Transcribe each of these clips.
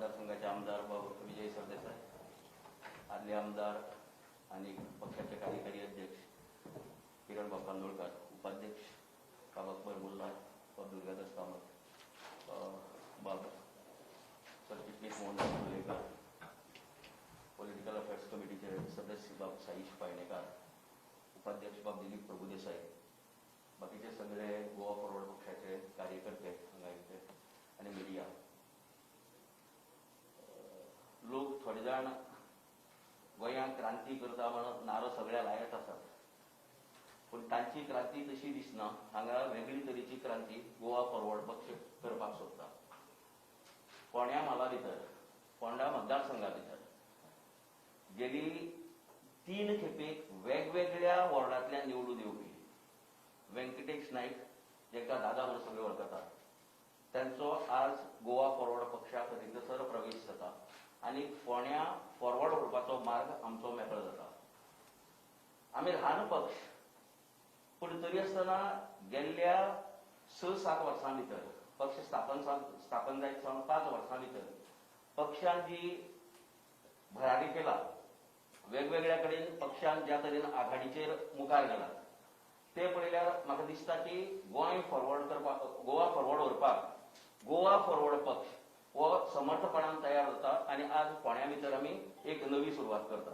मतदारसंघाचे आमदार विजय सरदेसाई, आदले आमदार आणि पक्षाचे कार्यकारी अध्यक्ष किरण बाब कांदोळकर, उपाध्यक्ष बाब अकबर मुल्ला, बाब दुर्गादास कामत, बाब सरचिटणीस मोहनदास मुलेकर, पॉलिटिकल अफेअर्स कमिटीचे सदस्य बाब साईश पायणेकर, उपाध्यक्ष बाब दिलीप प्रभुदेसाई, बाकीचे सगळे गोवा फॉरवर्ड पक्षाचे कार्यकर्ते आणि मीडिया लोक थोडे जाण गोंयांत क्रांती करता म्हणून नारो सगळ्या लायत आसात, पण तांची क्रांती तशी दिसना. हांगा वेगळी तरेची क्रांती गोवा फॉरवर्ड पक्ष करपाक सोदता. फोंड्या म्हाला भितर, फोंडा मतदारसंघा भितर गेली 3 खेपेक वेगवेगळ्या वॉर्डांतल्यान निवडून येवपी व्यंकटेश नाईक, जेका दादा म्हणून सगळे वळखतात, त्यांचो आज गोवा फॉरवर्ड पक्षाक रितसर प्रवेश जाता आणि फोंड्या फॉरवर्ड करपाचो मार्ग आमचो मेकळो जाता. आमी ल्हान पक्ष, पूण तरी आसतना गेल्ल्या 6-7 वर्सां भितर पक्ष स्थापन जायत सावन 5 वर्सां भितर पक्षान जी भरारी केला, वेगवेगळ्या कडेन पक्षान ज्या तरेन आघाडीचेर मुखार गेला, ते पळयल्यार म्हाका दिसता की गोवा फॉरवर्ड व्हरपाक गोवा फॉरवर्ड पक्ष हो समर्थपणान तयार जाता आणि आज फोंड्या भितर आमी एक नवी सुरवात करता.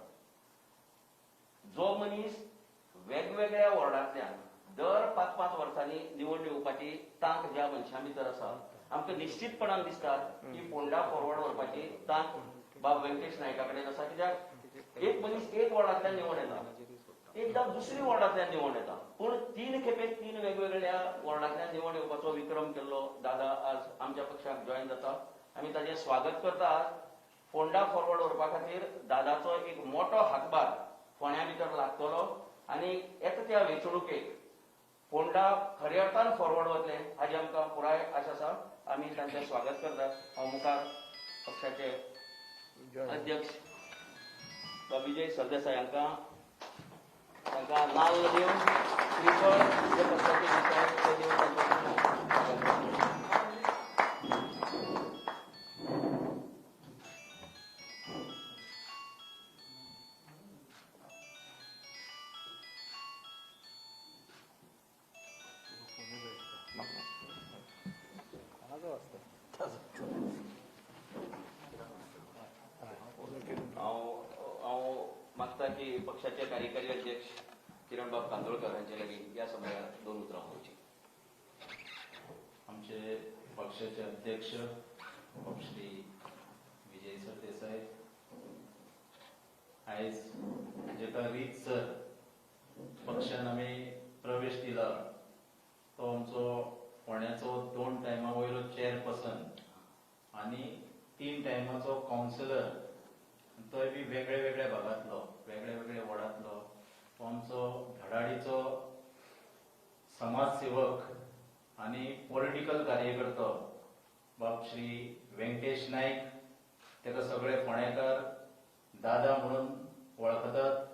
जो मनीस वेगवेगळ्या वॉर्डांतल्यान दर 5-5 वर्सांनी निवड येवपाची तांक ज्या मनशां भितर आसा, आमकां निश्चितपणान दिसता की फोंडा फॉरवर्ड व्हरपाची तांक बाब व्यंकटेश नायका कडेन आसा. कित्याक एक मनीस एक वॉर्डांतल्यान निवड येता, एकदा दुसरी वॉर्डांतल्यान निवड येता, पूण 3 खेपेक 3 वेगवेगळ्या वॉर्डांतल्यान निवड येवपाचो विक्रम केल्लो दादा आज आमच्या पक्षाक जॉयन जाता. आमी ताचें स्वागत करता. फोंडा फॉरवर्ड व्हरपा खातीर दादाचो एक मोठो हातभार फोंड्या भितर लागतलो आणि येता त्या वेंचणुकेक फोंडा खऱ्या अर्थान फॉरवर्ड वतले हाची आमकां पुराय आश आसा. आमी तांचें स्वागत करतात. हांव मुखार पक्षाचे अध्यक्ष विजय सरदेसाई हांकां नाल्ल दिवन श्रीफळ जे पक्षाचे विचार ते दिवन मागता की पक्षाचे कार्यकारी अध्यक्ष किरण बाब कांदोळकर यांचे लागीं या समयात 2 उतरां म्हणची. आमचे पक्षाचे अध्यक्ष श्री विजय सरदेसाई, आयज जेका रीतसर पक्षान आमी प्रवेश दिला तो आमचो फोंड्याचो 2 टायमा वयलो चेअरपर्सन आणि 3 टायमाचो कावन्सिलर, तोय बी वेगळ्या वेगळ्या भागांतलो, वेगळ्या वेगळ्या वॉर्डांतलो, तो आमचो धडाडीचो समाजसेवक आणि पॉलिटिकल कार्यकर्तो बाब श्री व्यंकटेश नाईक, तेका सगळे फोंडेकार दादा म्हणून वळखतात.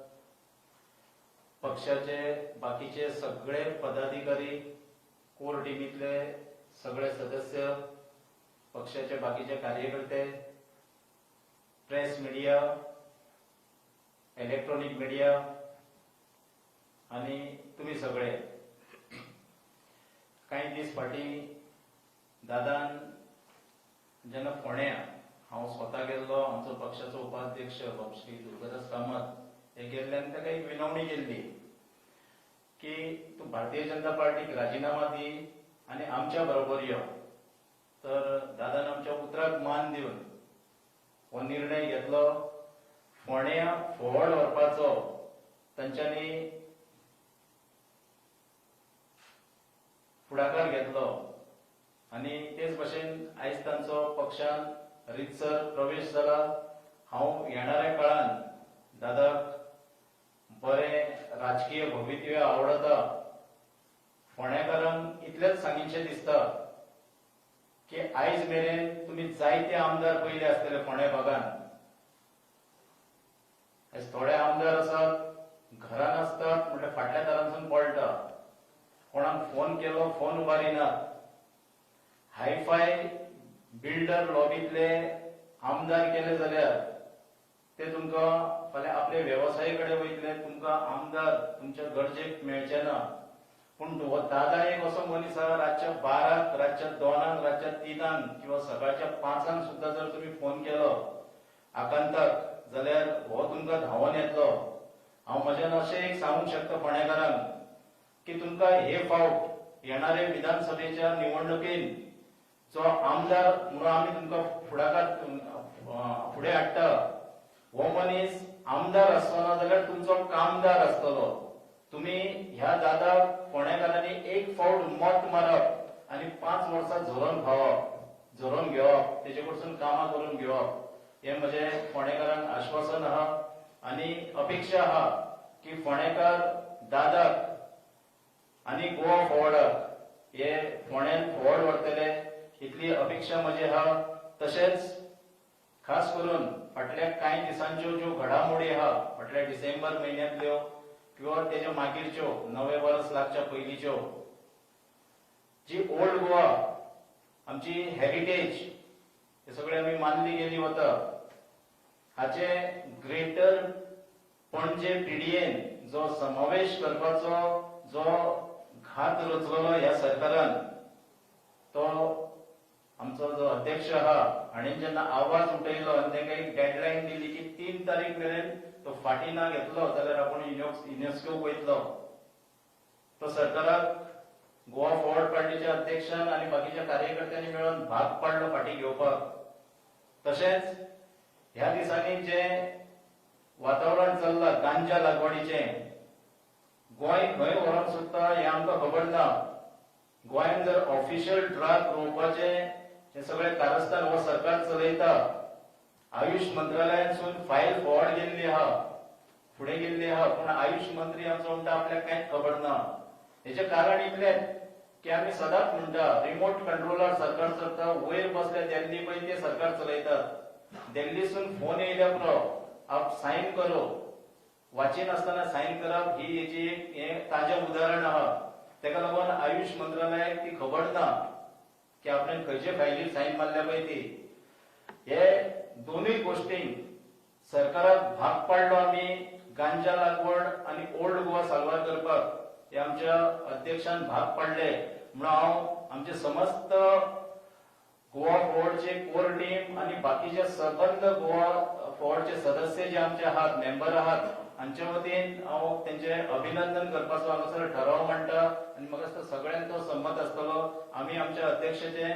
पक्षाचे बाकीचे सगळे पदाधिकारी, कोर टीमीतले सगळे सदस्य, पक्षाचे बाकीचे कार्यकर्ते, प्रेस मीडिया, इलेक्ट्रॉनिक मीडिया आणि तुम्ही सगळे काही दीस फाटी दादान जेन्ना फोंड्या हांव स्वता गेल्लो, आमचो पक्षाचो उपाध्यक्ष बाब श्री दुर्गादास कामत हे गेल्ल्यान ताका एक विनवणी केल्ली की तूं भारतीय जनता पार्टीक राजीनामा दी आणि आमच्या बरोबर यो. तर दादान आमच्या उतराक मान दिवन हो निर्णय घेतलो. फोंड्या फॉरवर्ड व्हरपाचो तांच्यांनी फुडाकार घेतलो आणि तेच भशेन आयज तांचो पक्षान रितसर प्रवेश जाला. हांव येणाऱ्या काळान दादाक बरें राजकीय भवितव्य आवडता. फोंड्याकारांक इतलेंच सांगिचें दिसता की आयज मेरेन तुम्ही जायते आमदार पयले आसतले फोंड्या भागान. थोडे आमदार असतात घरान असतात म्हणजे फाटल्या दारांसून पळटा, कोणाक फोन केलो फोन उबारिनात. हायफाय बिल्डर लॉबीतले आमदार केले जाल्यार ते तुमकां फाल्यां आपले वेवसाया कडेन वयतले तुमकां आमदार तुमच्या गरजेक मेळचे ना. पूण दादा एक असो मनीस आहा रातच्या 12 रातच्या 2 रातच्या 3 किंवा सकाळच्या 5 सुद्धा जर तुम्ही फोन केलो आकांताक जाल्यार हो तुमकां धांवन येतलो. हांव म्हज्यान अशें एक सांगूंक शकता फोंडेकारांक की तुमकां हे फावट येणारे विधानसभेच्या निवडणुकीन जो आमदार म्हणून आमी तुमकां फुडें हाडटा हो मनीस आमदार आसतना जाल्यार तुमचो कामदार आसतलो. तुम्ही ह्या दादा फोंडेकारांनी एक फावट मत मारप आणि 5 वर्सां झरोन घेवप तेजे कडसून कामां करून घेवप हे म्हजे फोंडेकारांक आश्वासन आहा आणि अपेक्षा आहा की फोंडेकार दादाक आणि गोवा फॉरवर्डाक हे फोंड्यान फॉरवर्ड व्हरतले इतली अपेक्षा म्हजी आहा. तशेंच खास करून फाटल्या कांय दिसांच्यो ज्यो घडामोडी आहा फाटल्या डिसेंबर म्हयन्यांतल्यो किंवा तेच्या मागीरच्यो नवे वर्स लागच्या पयलींच्यो जी ओल्ड गोवा आमची हेरिटेज हे सगळे आमी मानली गेली वता हाचे ग्रेटर पणजे पीडीएन जो समावेश करपाचो जो घात रचलेलो ह्या सरकारान तो आमचो जो अध्यक्ष आहा हाणें जेन्ना आवाज उठयलो आनी तांकां एक डेडलायन दिली की 3 तारीख मेरेन तो फाटी ना घेतलो जाल्यार आपूण युनेस्को वयतलो. तो सरकाराक गोवा फॉरवर्ड पार्टीच्या अध्यक्षान आनी बाकीच्या कार्यकर्त्यांनी मेळून भाग पाडलो फाटी घेवपाक. तशेंच ह्या दिसांनी जे वातावरण चल्लां गांजा लागवडीचें गोंय खंय व्हरोन सोदता हें आमकां खबर ना. गोंयान जर ऑफिशियल ड्रग रोवपाचे हे सगळे कारस्थान हो सरकार चलयता. आयुष मंत्रालयासून फायल फॉरवर्ड गेल्ली आहा फुडें गेल्ली आहा पूण आयुष मंत्री आमचो म्हणटा आपल्याक कांयच खबर ना. हेचे कारण इतलेंच की आमी सदांच म्हणटा रिमोट कंट्रोलर सरकार चलता वयर बसले दिल्ली पळय ते सरकार चलयतात. दिल्लीसून फोन येयल्या पुरो आप सायन करो वाची नासतना सायन करप ही हेची एक ताजें उदाहरण आहा. तेका लागून आयुष मंत्रालयाक ती खबर ना की आपण खंयचे फायलीर सायन मारल्या पळय ती. हे दोनूय गोष्टींक सरकाराक भाग पाडलो आमी गांजा लागवड आणि ओल्ड गोवा साल्वार करपाक हे आमच्या अध्यक्षान भाग पाडले म्हणून हांव आमचे समस्त गोवा फॉरवर्डचे कोर टीम आणि बाकीचे सबंद गोवा फॉरवर्डचे सदस्य जे आमचे आहात मेंबर आहात हांच्या वतीन हांव तेंचे अभिनंदन करपाचो हांगासर ठराव मांडटा आनी म्हाका दिसता सगळ्यांक तो संमत आसतलो. आमी आमच्या अध्यक्षाचे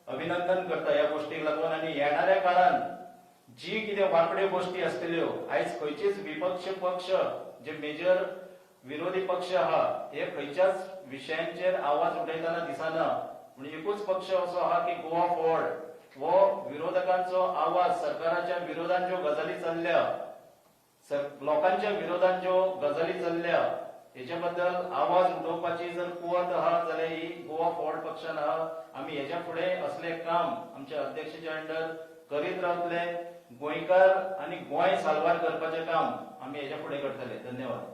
अभिनंदन करता ह्या गोष्टीक लागून आनी येणाऱ्या काळान जी कितें वांकड्यो गोष्टी आसतल्यो आयज खंयचेच विपक्ष पक्ष जे मेजर विरोधी पक्ष आहा हे खंयच्याच विशयांचेर आवाज उठयतना दिसना. म्हणजे एकूच पक्ष असो आहा की गोवा फॉरवर्ड वो विरोधकांचो आवाज सरकाराच्या विरोधात ज्यो गजाली चल्ल्या लोकांच्या विरोधात ज्यो गजाली चल्ल्या हेच्या बद्दल आवाज उठोवपाची जर कुवत आहा जाल्यार ही गोवा फॉरवर्ड पक्षान आहा. आमी हेच्या फुडें असले काम आमच्या अध्यक्षाच्या अंडर करीत रावतले. गोंयकार आणि गोंय साल्वार करपाचें काम आमी हेच्या फुडें करतले. धन्यवाद.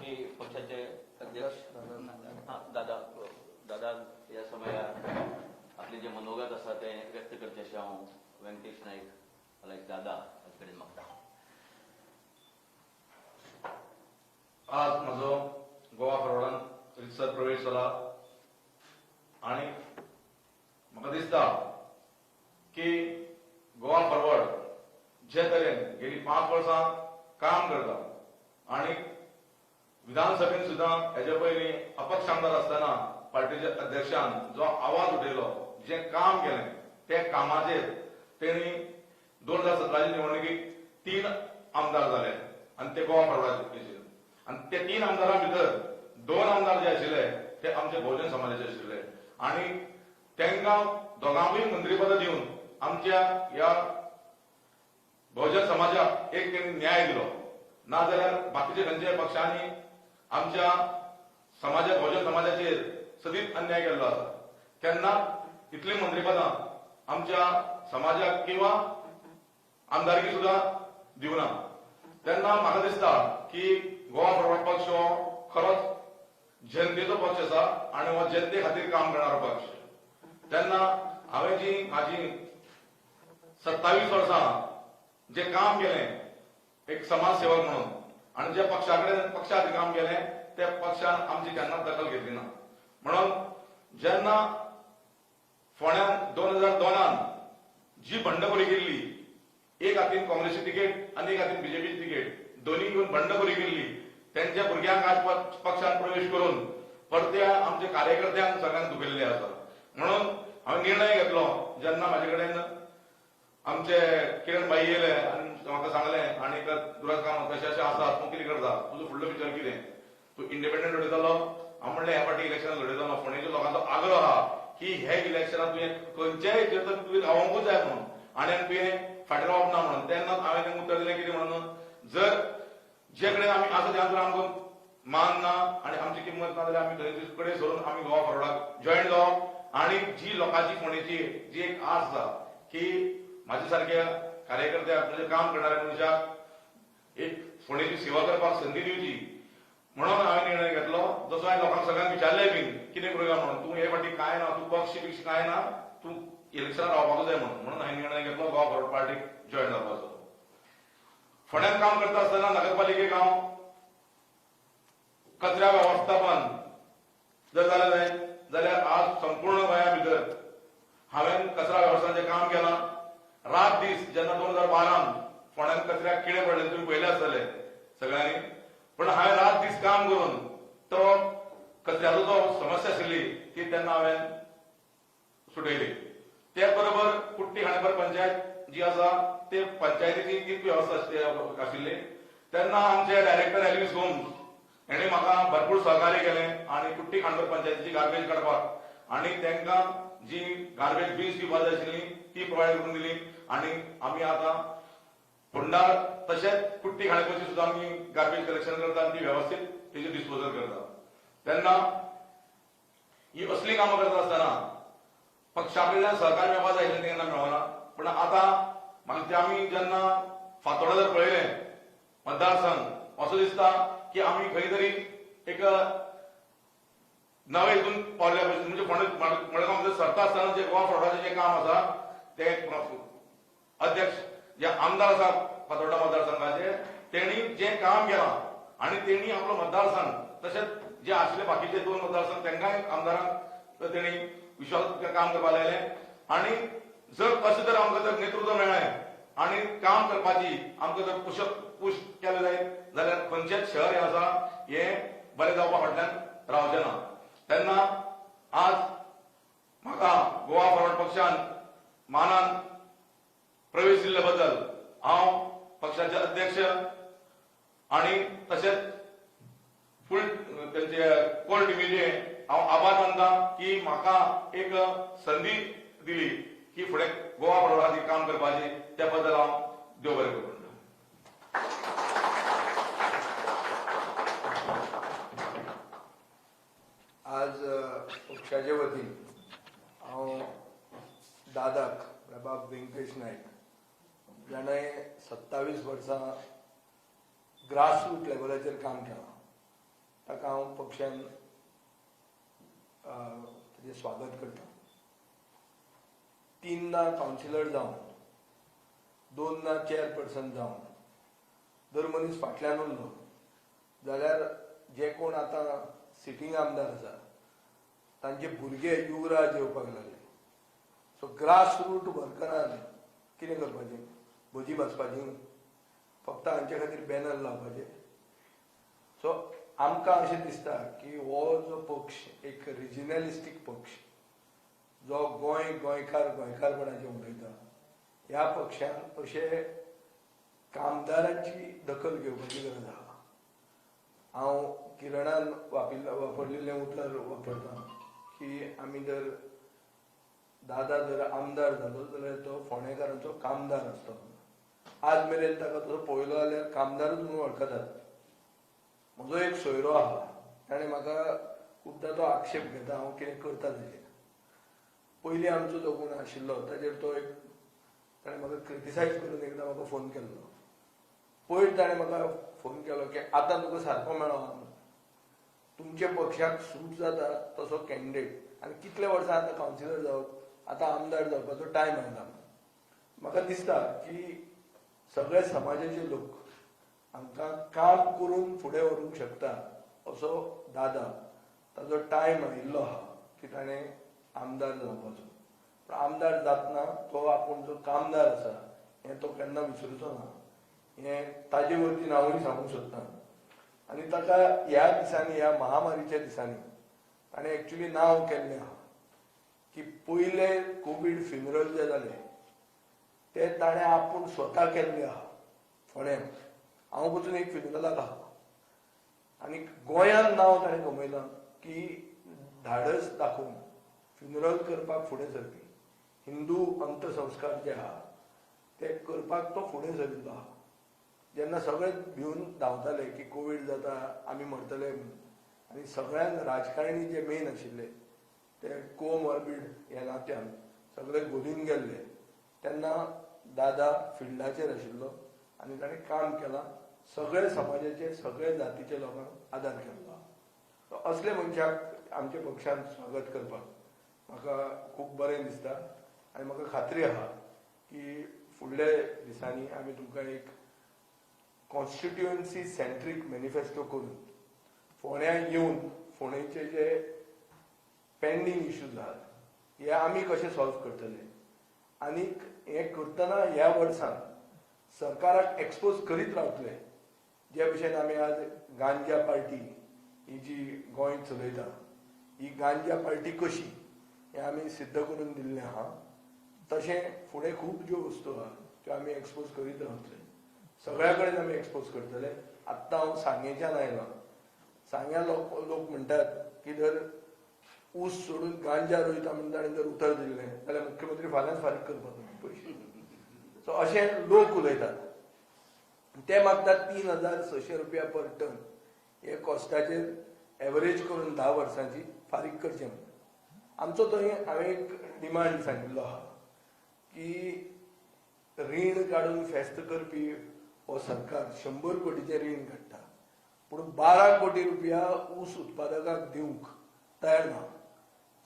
की पक्षाचे अध्यक्ष दादा या समयार आपले जे मनोगत आसा ते व्यक्त करचेशें हांव व्यंकटेश नाईक लायक दादा हाचे कडेन मागता. आज म्हजो गोवा फॉरवर्डान रितसर प्रवेश जाला आणि म्हाका दिसता की गोवा फॉरवर्ड जे तरेन गेली 5 वर्सां काम करता आणि विधानसभेत सुद्धा हेजे पयलीं अपक्ष आमदार आसतना पार्टीच्या अध्यक्षान जो आवाज उठयलो जे काम केलें ते कामाचेर तेणी 2017च्या निवडणुकीक 3 आमदार जाले आणि ते गोवा फॉरवर्डाचे आणि ते 3 आमदारां भितर 2 आमदार जे आशिल्ले ते आमचे बहुजन समाजाचे आशिल्ले आणि तांकां दोगांकूय मंत्रीपद दिवन आमच्या ह्या बहुजन समाजाक एक तेणी न्याय दिलो. नाजाल्यार बाकीच्या खंयच्याय पक्षांनी आमच्या समाजाक बहुजन समाजाचेर सदीत अन्याय केल्लो आसा. तेन्ना इतली मंत्रीपदां आमच्या समाजाक किंवा आमदारकी सुद्धा दिवना. तेन्ना म्हाका दिसता की गोवा फॉरवर्ड पक्ष हो खरोच जनतेचो पक्ष आसा आणि हो जनते खातीर काम करणारो पक्ष. तेन्ना हांवें जी म्हाजी 27 वर्सां जे काम केलें एक समाजसेवक म्हणून आणि जे पक्षा खातीर काम केलें त्या पक्षान आमची केन्नाच दखल घेतली ना. म्हणून जेन्ना फोंड्यान 2002 जी बंडखोरी केल्ली, एक हातीन काँग्रेसची तिकेट आनी एक हातीन बीजेपीची तिकेट, दोन्ही घेवन बंडखोरी केल्ली, त्यांच्या भुरग्यांक आज पक्षात प्रवेश करून परत्या आमच्या कार्यकर्त्यांक सगळ्यांक दुखयल्ले आसा. म्हणून हांवें निर्णय घेतलो जेन्ना म्हाजे कडेन आमचे किरण बाई येयले आनी म्हाका सांगलें आनी दुराज काम कशें अशें आसा, तूं कितें करता, तुजो फुडलो विचार कितें, तूं इंडिपेंडंट लढयतलो. हांव म्हणलें ह्या फावटी इलेक्शन लढयतलो. फोंडेच्या लोकांचो आग्रह आहा की हे इलेक्शनात तुवें खंयच्याय हाजेर तुवें रावोंकूच जाय म्हणून आनी तुवें फाटीं रावप ना म्हणून. तेन्नाच हांवें तांकां उत्तर दिलें कितें म्हणून, जर जे कडेन आमी आसा त्या खातीर आमकां मान ना आनी आमची किंमत ना जाल्यार आमी खंय कडेन सोडून आमी गोवा फॉरवर्डाक जॉयन जावप. आनी जी लोकांची फोंडेची जी एक आस आसा की म्हाजे सारक्या कार्यकर्त्याक म्हणजे काम करणाऱ्या मनशाक एक फोंडेची सेवा करपाक संदी दिवची. म्हणून हांवें निर्णय घेतलो, जसो हांवें लोकांक सगळ्यांक विचारलें बीन कितें करूया म्हणून, तूं हे फावटी कांय ना, तूं पक्ष बिक्ष कांय ना, तूं इलेक्शनात रावपाक जाय म्हणून हांवें निर्णय घेतलो गोवा फॉरवर्ड पार्टीक जॉयन जावपाचो. फोंड्यान काम करता आसतना नगरपालिकेक हांव कचऱ्या वेवस्थापन जर जालें जायत जाल्यार आज संपूर्ण गोंया भितर हांवें कचरा वेवस्थापनाचें काम केलां. रात दीस जेन्ना 2012 फोंड्यान कचऱ्याक किडे पडले तुमी पयले आसतले सगळ्यांनी, पण हांवें रात दीस काम करून तो कचऱ्याचो जो समस्या आशिल्ली ती तेन्ना हांवें सुटयली. त्याच बरोबर कुट्टी खांडेपार पंचायत जी आसा ते पंचायतीची तीच वेवस्था आशिल्ली. तेन्ना आमचे डायरेक्टर एल्विस गोम्स हेणे म्हाका भरपूर सहकार्य केलें आनी कुट्टी खांडेपार पंचायतीची गार्बेज काडपाक आनी तांकां जी गार्बेज बीन्स दिवपाक जाय आशिल्ली ती प्रोवायड करून दिली. आनी आमी आतां फोंडार तशेंच कुट्टी खांडेपारची सुद्दां आमी गार्बेज कलेक्शन करता आनी ती वेवस्थीत तेजी डिस्पोजल करता. तेन्ना ही असली कामां करता आसतना पक्षा कडल्यान सहकार्य मेळपाक जाय आशिल्लें तेन्ना मेळना. पण आतां म्हाका ते आमी जेन्ना फातोर्डा जर पळयलें मतदारसंघ असो दिसता की आमी खंय तरी एक नवे हितून पावल्या भशेन म्हणजे मडगांव भितर सरता आसतना जे गोवा फॉरवर्डाचें जे काम आसा ते अध्यक्ष जे आमदार आसा फातोर्डा मतदारसंघाचे तेणी जें काम केलां आनी तेणी आपलो मतदारसंघ तशेंच जे आशिल्ले बाकीचे 2 मतदारसंघ तांकांय आमदारांक तेणी विश्वास काम करपाक लायलें. आनी जर अशें जर आमकां जर नेतृत्व मेळ्ळें आनी काम करपाची आमकां जर पुश केलें जायत जाल्यार खंयचेच शहर हें आसा हें बरें जावपा फाटल्यान रावचें ना. तेन्ना आज म्हाका गोवा फॉरवर्ड पक्षान मानान प्रवेश दिल्ले बद्दल हांव पक्षाचे अध्यक्ष आनी तशेंच फूल तेंचे कोर टिमीचे हांव आभार मानता की म्हाका एक संदी दिली की फुडें गोवा फॉरवर्ड खातीर काम करपाची. त्या बद्दल हांव देव बरें करूं. आज पक्षाचे वतीन हांव दादाक प्रभाब वेंकटेश नायक जाणें 27 वर्सां ग्रासरूट लेवलाचेर काम केलां ताका हांव पक्षान ताचें स्वागत करता. 3 कावन्सिलर जावन 2 चेअरपर्सन जावन जर मनीस फाटल्यान उरलो जाल्यार जे कोण आतां सिटींग आमदार आसा तांचे भुरगे युवराज येवपाक लागले. सो ग्रासरूट वर्करान कितें करपाचें, भजी भाजपाची, फक्त हांचे खातीर बॅनर लावपाचे. सो आमकां अशें दिसता की हो जो पक्ष एक रिजनलिस्टीक पक्ष जो गोंयकारपणाचें उलयता ह्या पक्षान अशे कामदारांची दखल घेवपाची गरज आहा. हांव किरणान वापरलेलें उतर वापरता की आमी जर दादा जर आमदार जालो जाल्यार तो फोंडेकारांचो कामदार आसतलो. आज मेरेन ताका तसो पळयलो जाल्यार कामदारूच म्हणून वळखतात. म्हजो एक सोयरो आहा ताणें म्हाका खुबदां तो आक्षेप घेता हांव कितें करता ताचेर. पयलीं आमचो जो कोण आशिल्लो ताचेर तो एक ताणें म्हाका क्रिटिसायज करून एकदां म्हाका फोन केल्लो. पयर ताणें म्हाका फोन केलो की आतां तुका सारको मेळ्ळो. तुमच्या पक्षाक सूट जाता तसो कॅन्डिडेट आनी कितले वर्सां आतां कावन्सिलर जावप आतां आमदार जावपाचो टायम आयला. म्हाका दिसता की सगळे समाजाचे लोक हांकां काम करून फुडें व्हरूंक शकता असो दादा ताजो टायम आयिल्लो आहा की ताणें आमदार जावपाचो. पण आमदार जातना तो आपूण जो कामदार आसा हें तो केन्ना विसरूचो ना. हें ताजे वरवीं हांवूय सांगूंक सोदतां. आनी ताका ह्या दिसांनी ह्या महामारीच्या दिसांनी ताणें एक्चुली नांव केल्लें आहा की पयले कोवीड फ्युनरल जे जाले ते ताणें आपूण स्वता केल्ले आहा फोंड्यान. हांव वचून एक फ्युनरलाक आहा आनी गोंयांत नांव ताणें कमयलां की धाडस दाखोवन फ्युनरल करपाक फुडें सरपी हिंदू अंतसंस्कार जे आहा ते करपाक तो फुडें सरिल्लो आहा. जेन्ना सगळे भिवन धांवताले की कोवीड जाता आमी मरतले म्हणून आनी सगळ्यांक राजकारणी जे मेन आशिल्ले ते कोमॉर्बीड ह्या नात्यान सगळे गोलीन गेल्ले तेन्ना दादा फिल्डाचेर आशिल्लो आनी ताणें काम केलां. सगळे समाजाचे सगळे जातीचे लोकांक आदार केल्लो. असले मनशाक आमच्या पक्षान स्वागत करपाक म्हाका खूब बरें दिसता आनी म्हाका खात्री आहा की फुडले दिसांनी आमी तुमकां एक कॉन्स्टिट्युएन्सी सेंट्रीक मॅनिफेस्टो करून फोंड्या येवन फोंडेचे जे पेंडींग इश्यूज आहात हे आमी कशे सॉल्व करतले आनीक हें करतना ह्या वर्सान सरकाराक एक्सपोज करीत रावतले. जे भशेन आमी आज गांजा पार्टी ही जी गोंय चलयता ही गांजा पार्टी कशी हें आमी सिद्ध करून दिल्लें आहा. तशें फुडें खूब ज्यो वस्तू आहा त्यो आमी एक्सपोज करीत रावतले. सगळ्या कडेन आमी एक्सपोज करतले. आत्तां हांव सांगेच्यान आयलां. सांग्या लोक म्हणटात की जर ऊस सोडून गांजा रोयता म्हणून ताणें जर उतर दिल्लें जाल्यार मुख्यमंत्री फाल्यांच फारीक करपाचो पयशे. सो अशें लोक उलयतात. ते मागतात 3,600 रुपया पर टन हे कॉस्टाचेर एवरेज करून 10 वर्सांची फारीक करचें म्हणून. आमचो थंय हांवें एक डिमांड सांगिल्लो आहा की रीण काडून फेस्त करपी हो सरकार 100 कोटीचें रीण काडटा पूण 12 कोटी रुपया ऊस उत्पादकाक दिवंक तयार ना.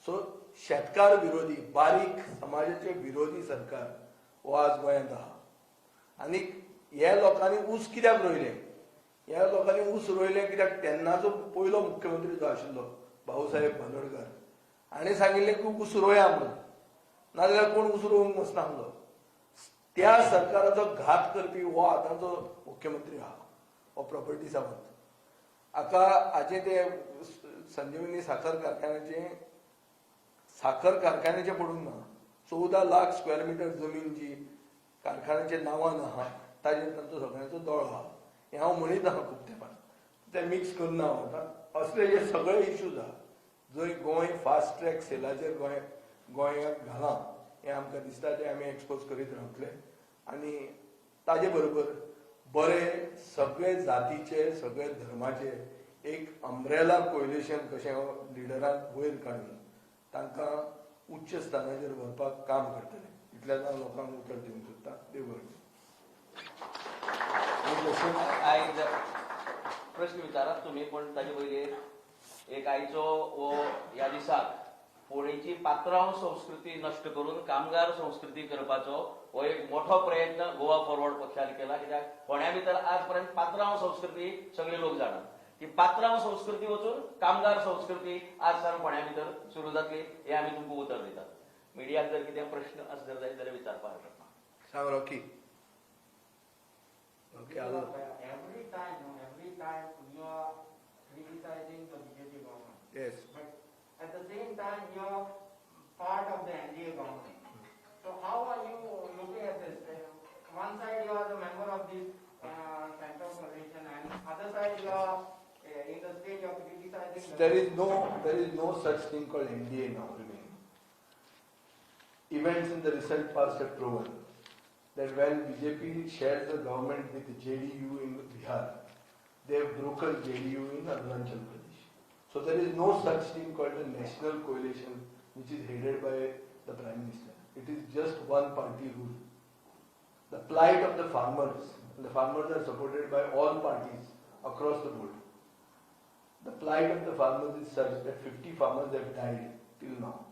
सो शेतकार विरोधी बारीक समाजाचे विरोधी सरकार हो आज गोंयांत आहा. आनी ह्या लोकांनी ऊस कित्याक रोयले? ह्या लोकांनी ऊस रोयले कित्याक तेन्नाचो पयलो मुख्यमंत्री जो आशिल्लो भाऊसाहेब बांदोडकर हाणें सांगिल्लें की ऊस रोया म्हणून. नाजाल्यार कोण ऊस रोवंक वचनासलो. त्या सरकाराचो घात करपी हो आतांचो मुख्यमंत्री आहा हो प्रॉपर्टी सावंत. हाचे ते संजीवनी साखर कारखान्याचे पडूंक ना. 14 लाख स्क्वेअर मिटर जमीन जी कारखान्याच्या नांवान आहा ताजेर तांचो सगळ्यांचो दोळो आहा. हें हांव म्हणीत आहा खूब तेंपान. ते मिक्स करना हांव आतां. असले जे सगळे इश्यूज आहा जंय गोंय फास्ट ट्रॅक सेलाचेर गोंयांक घालां हें आमकां दिसता ते आमी एक्सपोज करीत रावतले. आनी ताजे बरोबर बरे सगळे जातीचे सगळे धर्माचे एक अम्ब्रेला कोएलिशन कशें लिडरांक वयर काडून तांकां उच्च स्थानाचेर व्हरपाक काम करतले. इतल्यान हांव लोकांक उतर दिवंक सोदतां. देव बरें. आयज प्रश्न विचारात तुम्ही पण ताजे पयली एक आयचो वो ह्या दिसाक फोंडेची पात्रांव संस्कृती नष्ट करून कामगार संस्कृती करपाचो हो एक मोठो प्रयत्न गोवा फॉरवर्ड पक्षान केला. कित्याक फोंड्या भितर आज पर्यंत पात्रांव संस्कृती सगळे लोक जाणात. ती पात्रांव संस्कृती वचून कामगार संस्कृती आज सावन फोंड्या भितर सुरू जातली हे आमी तुमकां उतर दितात. मिडियाक जर कितें प्रश्न आसत जाल्यार विचारपाक हरकत ना. सांग Rocky. Okay, every time you are criticizing the BJP government. Yes. But at the same time, you are part of the NDA government. So how are you looking at this? One side you are the member of this central coalition, and other side you are in the state of criticizing. There is no such thing called NDA now. Events in the recent past have proven that when BJP shares the government with JDU in Bihar, they have broken JDU in Arunachal Pradesh. So there is no such thing called a national coalition which is headed by the Prime Minister. It is just one party rule. The plight of the farmers are supported by all parties across the board. The plight of the farmers is such that 50 farmers have died till now.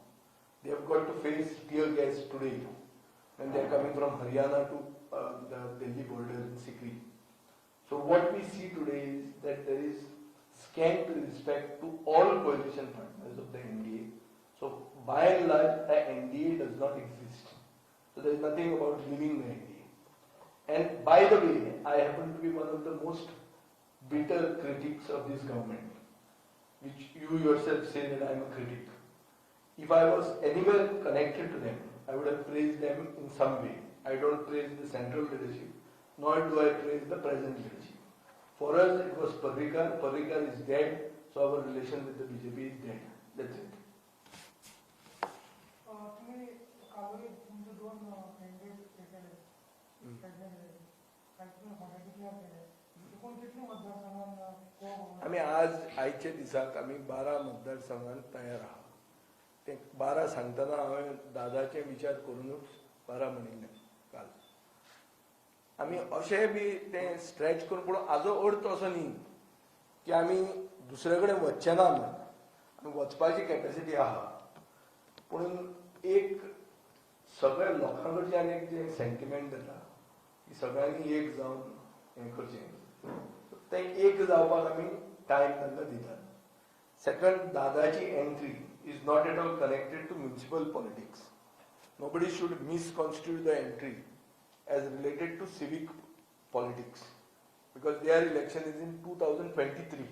They have got to face tear gas today when they are coming from Haryana to the Delhi border in Sikri. So what we see today is that there is scant respect to all coalition partners of the NDA. So by and large, the NDA does not exist. So there is nothing about leaving the NDA. And by the way, I happen to be one of the most bitter critics of this government, which you yourself say that I am a critic. If I was anywhere connected to them, I would have praised them in some way. I don't praise the central leadership, nor do I praise the present leadership. For us, it was Parrikar. Parrikar is dead, so our relation with the BJP is dead. That's it. तुम्ही calorie तुमचे दोन candidate केले एकूण कितले मतदारसंघात आम्ही आज आयच्या दिसाक आम्ही 12 मतदारसंघात तयार आहात. ते 12 सांगतना हांवें दादाचे विचार करूनच 12 म्हणिल्ले काल. आम्ही अशें बी ते स्ट्रेच करून, पूण हाजो अर्थ असो न्ही की आमी दुसरे कडेन वचचे ना म्हणून. आमी वचपाची कॅपॅसिटी आहा, पूण एक सगळ्या लोकां कडच्यान एक जे सेंटिमेंट येता की सगळ्यांनी एक जावन हें करचें, ते एक जावपाक आमी टायम तांकां दितात. सेकंड, दादाची entry is not at all connected to municipal politics. Nobody should misconstrue the entry as related to civic politics, because their election is in 2023.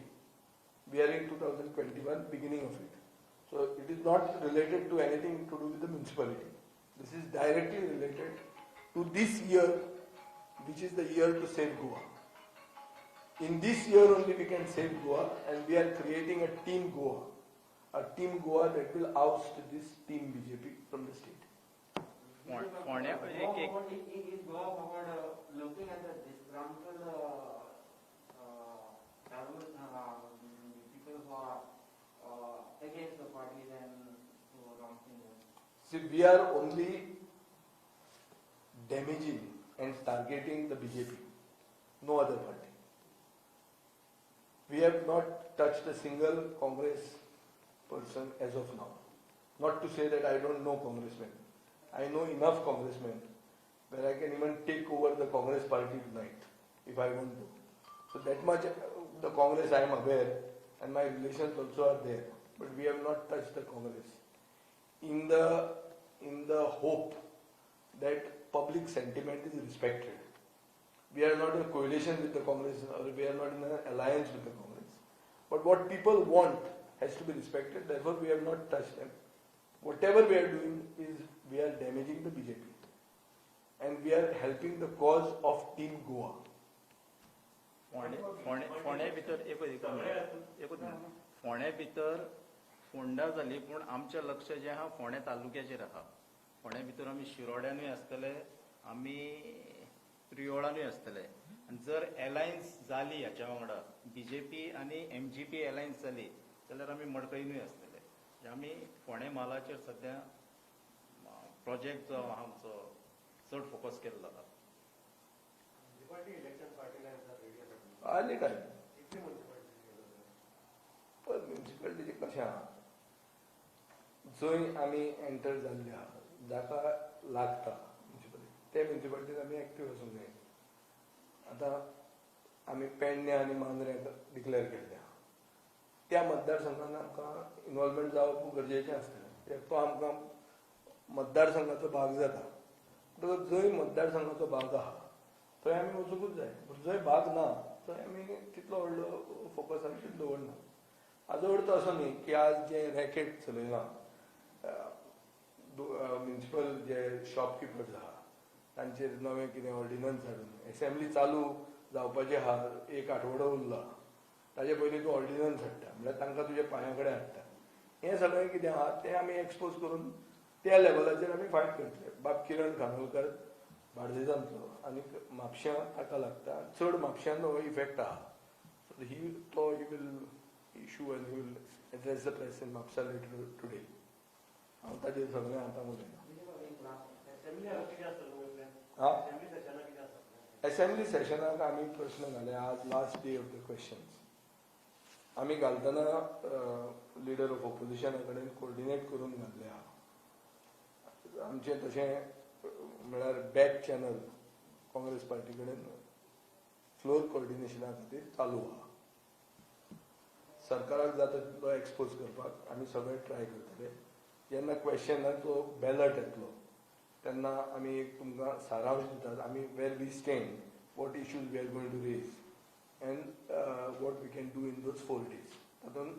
We are in 2021, beginning of it. So it is not related to anything to do with the municipality. This is directly related to this year, which is the year to save Goa. In this year only we can save Goa, and we are creating a team Goa. A team Goa that will oust this team BJP from the state. फोंड्या Is Goa forward looking at the disgruntled people who are against the party and who don't think that? See, we are only damaging and targeting the BJP, no other party. We have not touched a single Congress person as of now. Not to say that I don't know congressmen. I know enough congressmen where I can even take over the Congress party tonight if I want to. So that much the Congress I am aware, and my relations also are there. But we have not touched the Congress. In the hope that public sentiment is respected. We are not in a coalition with the Congress, or we are not in an alliance with the Congress. But what people want has to be respected, therefore we have not touched them. Whatever we are doing is we are damaging the BJP, and we are helping the cause of Team Goa. फोंड्या भितर एकूच फोंड्या भितर फोंडा जाली, पूण आमचें लक्ष जें आहा फोंड्या तालुक्याचेर आहा. फोंड्या भितर आमी शिरोड्यानूय आसतले, आमी प्रियोळानूय आसतले. आनी जर एलायन्स जाली हाच्या वांगडा BJP आनी MGP एलायन्स जाली जाल्यार आमी मडकयनूय आसतले. आमी फोंड्या म्हालाचेर सद्या प्रोजेक्ट जो आहा आमचो चड फोकस केल्लो आहा. आली काय पण म्युन्सिपालिटीचे कशें आहा, जंय आमी एंटर जाल्ले आहा, जाका लागता म्युन्सिपालिटी, ते म्युन्सिपालिटीत आमी एक्टीव आसूंक जाय. आतां आमी पेडण्या आनी मांद्र्याक डिक्लेअर केल्ले आहा. त्या मतदारसंघान आमकां इनवॉल्वमेंट जावप गरजेचें आसतलें. तो आमकां मतदारसंघाचो भाग जाता, म्हणटकच जंय मतदारसंघाचो भाग आहा थंय आमी वचूंकूच जाय. जंय भाग ना थंय आमी तितलो व्हडलो फोकस आमी दवरना. हाजो अर्थ असो न्ही की आज जे रॅकेट चलयलां म्युन्सिपल जे शॉपकिपर्स आहा तांचेर नवें कितें ऑर्डिनन्स हाडून एसेंब्ली चालू जावपाची आहा, एक आठवडो उरला, ताजे पयलीं तूं ऑर्डिनन्स हाडटा म्हळ्यार तांकां तुज्या पांया कडेन हाडटा. हें सगळें कितें आहा तें आमी एक्सपोज करून त्या लेवलाचेर आमी फायट करतले. बाब किरण खानोलकर बार्देजांतलो आनी म्हापश्यां ताका लागता, चड म्हापश्यान हो इफेक्ट आहा. So he will issue and he will address the press in Mapusa letter today. हांव ताजेर सगळें आतां उलयना. असेंब्ली सेशनाक आमी प्रश्न घाले. आज last day of the questions. आमी घालतना लिडर ऑफ ऑपोजिशना कडेन कोऑर्डिनेट करून घातले आहा. आमचें तशें म्हळ्यार बॅक चॅनल काँग्रेस पार्टी कडेन फ्लोर कोऑर्डिनेशना खातीर चालू आहा. सरकाराक जाता तितलो एक्सपोज करपाक आमी सगळे ट्राय करतले. जेन्ना क्वेश्चनाचो बॅलट येतलो तेन्ना आमी एक तुमकां सारांश दितात आमी where we stand, what issues we are going to raise and what we can do in those 4 days. तातूंत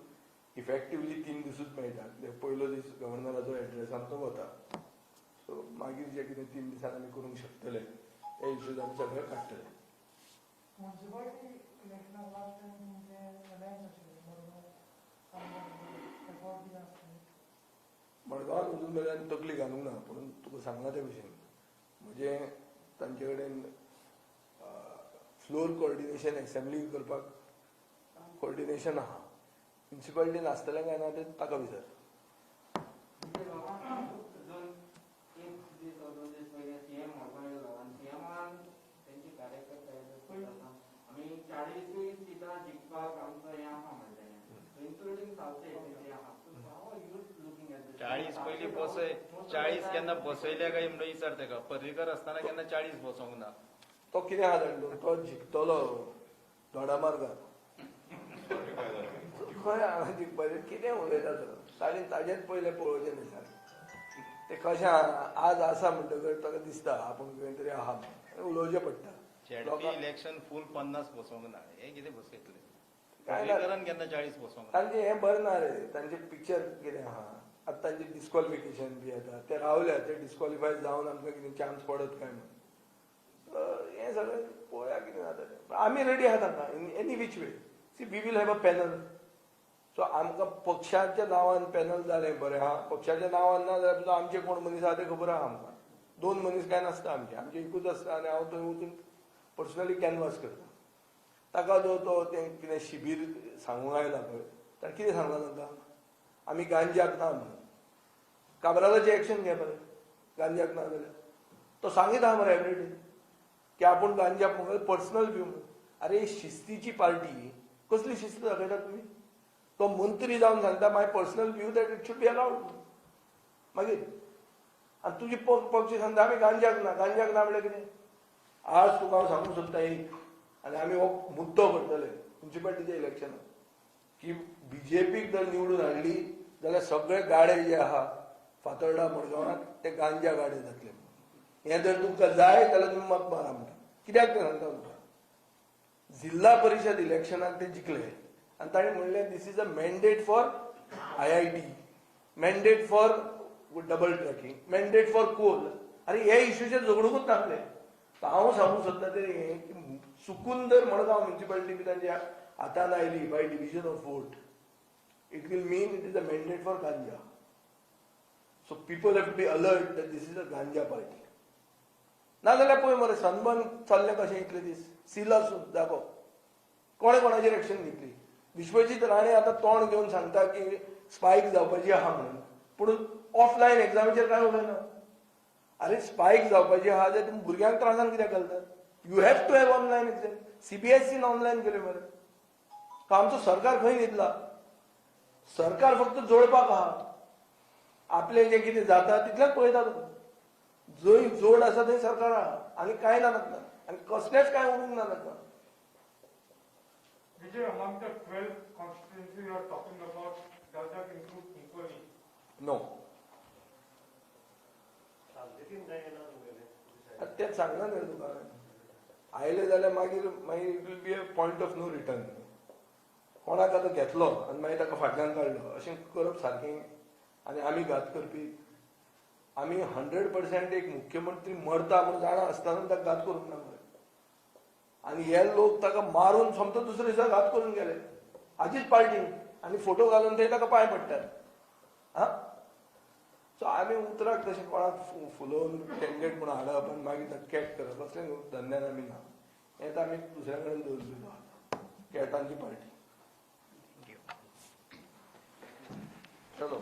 इफेक्टिवली 3 दिसूच मेळटात. पयलो दीस गव्हर्नराचो एड्रेसान तो वता. सो मागीर जे कितें 3 दिसान आमी करूंक शकतले ते इश्यूज आमी सगळे काडटले. Municipality election last time म्हणजे alliance आशिल्ली मडगांव बी आसली. मडगांवान अजून मेरेन तकली घालूंक ना, पूण तुका सांगला ते भशेन म्हणजे तांचे कडेन फ्लोर कोऑर्डिनेशन एसेंब्ली करपाक कोऑर्डिनेशन आहा. म्युनिसिपालिटी नासतलें काय ना तें ताका विचार. सीएम सीएमान त्यांची कार्यकर्ते आम्ही 40 सीटां जिखपाक आमचो हें आहा म्हणलें, इन्क्लुडींग सावथ एसीचे आहा. How you looking at this? 40 पयलीं बसय 40 केन्ना बसयल्या काय म्हणून विचार तेका. पर्रीकर आसतना केन्ना 40 बसोंक ना. तो कितें आहा जाणलो, तो जिखतलो दोडामार्गार. खंय हांगा जिखपाचें कितें उलयता तो. ताजेच पयलें पळोवचें न्ही सारकें. ते कशें आज आसा म्हणटकर ताका दिसता आपूण खंय तरी आहा उलोवचें पडटा. झेडपी इलेक्शन फूल 50 बसोंक ना. हे कितें बसयतले. काय ना. पर्रीकरान केन्ना 40 बसोंक ना. तांचें हें बरें ना रे. तांचें पिक्चर कितें आहा. आतां तांचें डिस्क्वॉलिफिकेशन बी येता. ते रावल्या, ते डिस्क्वॉलिफाय जावन आमकां कितें चान्स पडत काय म्हणून. हें सगळें पळोवया कितें जाता तें. आमी रेडी आहात तांकां in any which way. See we will have a panel. So आमकां पक्षाच्या नांवान पॅनल जालें बरें आहा. पक्षाच्या नांवान ना जाल्यार सुद्दां आमचे कोण मनीस आहा ते खबर आहा आमकां. 2 मनीस काय नासता आमचे एकूच आसता आनी हांव थंय वचून पर्सनली कॅनवास करता. ताका जो तो तें कितें शिबीर सांगूंक आयला पळय ताणें कितें सांगलां तांकां आमी गांजाक ना म्हणून. काब्रालाचें एक्शन घे मरे गांजाक ना जाल्यार. तो सांगीत आहा मरे एवरीडे की आपूण गांजा पर्सनल व्यू म्हणून. अरे शिस्तीची पार्टी कसली शिस्त दाखयता तुमी. तो मंत्री जावन सांगता my personal view that it should be allowed. मागीर आनी तुजी पक्ष सांगता आमी गांजाक ना म्हणल्यार कितें. आज तुका हांव सांगूंक सोदता एक आनी आमी हो मुद्दो करतले म्युनिसिपालिटीच्या इलेक्शनाक की बीजेपीक जर निवडून हाडली जाल्यार सगळे गाडे जे आहा फातर्डा मडगांवांत ते गांजा गाडे जातले. हें जर तुमकां जाय जाल्यार तुमी मत मारा म्हणटा. कित्याक ते सांगता तुमकां. जिल्हा परिशद इलेक्शनाक ते जिखले आनी ताणें म्हणलें this is a mandate for IIT, mandate for double tracking, mandate for coal. अरे हे इश्यूचेर झगडूंकूच नासले. हांव सांगूंक सोदता ते की चुकून जर मडगांव म्युनिसिपालिटी बी तांच्या हातान आयली by division of vote it will mean it is a mandate for ganja. So people have to be alert that this is a ganja party. नाजाल्यार पळय मरे सनबर्न चल्लें कशें इतले दीस. सिलासून जागो कोणे कोणाचेर एक्शन घेतली. विश्वजीत राणे आतां तोंड घेवन सांगता की स्पायक जावपाची आहा म्हणून, पूण ऑफलायन एग्जामीचेर काय उलयना. अरे स्पायक जावपाची आहा जाल्यार तुमी भुरग्यांक त्रासान कित्याक घालतात. You have to have online exam. CBSEन ऑनलायन केले मरे. आमचो सरकार खंय न्हिदला. सरकार फक्त जोडपाक आहा. आपले जे कितें जाता तितलेंच पळयता तुका. जंय जोड आसा थंय सरकार आहा आनी कांय ना ताका आनी कसलेंच कांय उरूंक ना ताका. Vijay, among the 12 constituencies you are talking about, does that include Equally? No. तेच सांगना न्ही तुका. आयले जाल्यार मागीर it will be a point of no return. कोणाक आतां घेतलो आनी मागीर ताका फाटल्यान काडलो अशें करप सारकें. आनी आमी घात करपी. आमी 100% एक मुख्यमंत्री मरता म्हणून जाणा आसतना ताका घात करूंक ना मरे. आनी हे लोक ताका मारून सोमतो दुसरे दिसा घात करून गेले हाजीच पार्टी आनी फोटो घालून थंय ताका पांय पडटात. हा सो आमी उतराक तशें कोणाक फुलोवन कॅन्डिडेट म्हणून हाडप आनी मागीर ताका कॅट करप असलें धंद्यान आमी ना. हें तर आमी दुसऱ्या कडेन दवरलेलो आहा कॅटांची पार्टी. चलो.